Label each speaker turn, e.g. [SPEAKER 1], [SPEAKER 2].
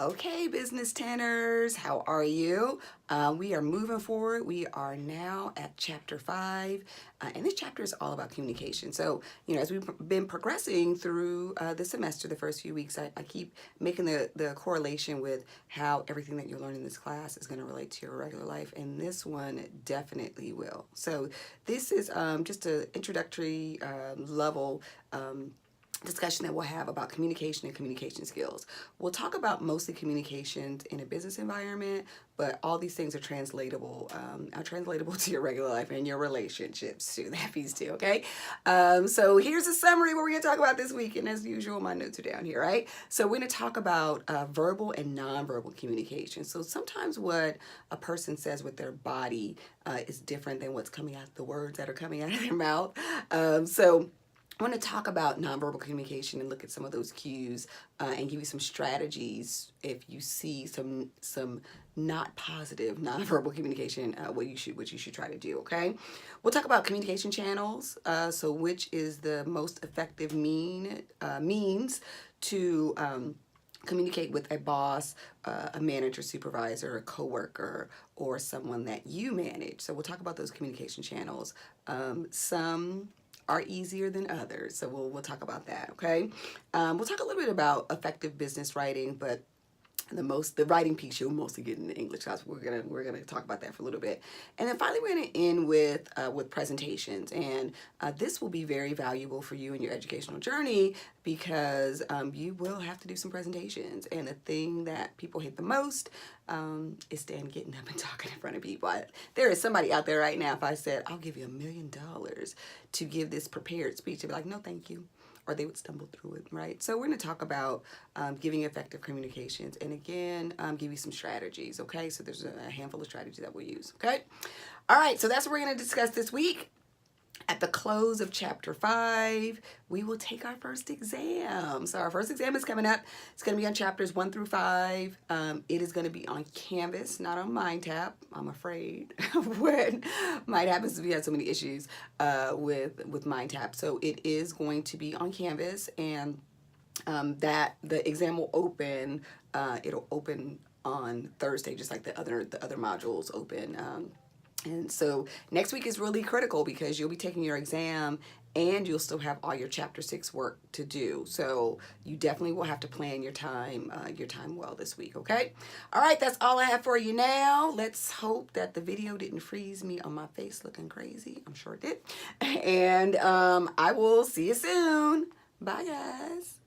[SPEAKER 1] Okay, business tenors, how are you? We are moving forward. We are now at chapter 5, and this chapter is all about communication. So, as we've been progressing through the semester, the first few weeks, I keep making the correlation with how everything that you learn in this class is going to relate to your regular life, and this one definitely will. So, this is just an introductory level discussion that we'll have about communication and communication skills. We'll talk about mostly communications in a business environment, but all these things are translatable to your regular life and your relationships too. That piece too, okay? So here's a summary of what we're gonna talk about this week, and as usual, my notes are down here, right? So we're gonna talk about verbal and nonverbal communication. So sometimes what a person says with their body is different than what's coming out, the words that are coming out of their mouth. So I want to talk about nonverbal communication and look at some of those cues and give you some strategies if you see some not positive nonverbal communication, what you should try to do. Okay, we'll talk about communication channels. So which is the most effective means to communicate with a boss, a manager, supervisor, a coworker, or someone that you manage. So we'll talk about those communication channels. Some are easier than others, so we'll talk about that. Okay, we'll talk a little bit about effective business writing, but the writing piece you'll mostly get in the English class. We're gonna talk about that for a little bit, and then finally we're gonna end with presentations, and this will be very valuable for you in your educational journey because you will have to do some presentations, and the thing that people hate the most is getting up and talking in front of people. There is somebody out there right now. If I said I'll give you $1 million to give this prepared speech, they'd be like, no, thank you. Or they would stumble through it, right? So we're going to talk about giving effective communications, and again, give you some strategies, okay? So there's a handful of strategies that we'll use, okay? All right, so that's what we're going to discuss this week. At the close of chapter 5, we will take our first exam. So our first exam is coming up. It's going to be on chapters 1 through 5. It is going to be on Canvas, not on MindTap, I'm afraid. When Mind happens to be had so many issues with MindTap. So it is going to be on Canvas, and that the exam will open. It'll open on Thursday, just like the other modules open. And so next week is really critical because you'll be taking your exam and you'll still have all your chapter 6 work to do. So you definitely will have to plan your time well this week, okay? All right, that's all I have for you now. Let's hope that the video didn't freeze me on my face looking crazy. I'm sure it did. And I will see you soon. Bye, guys.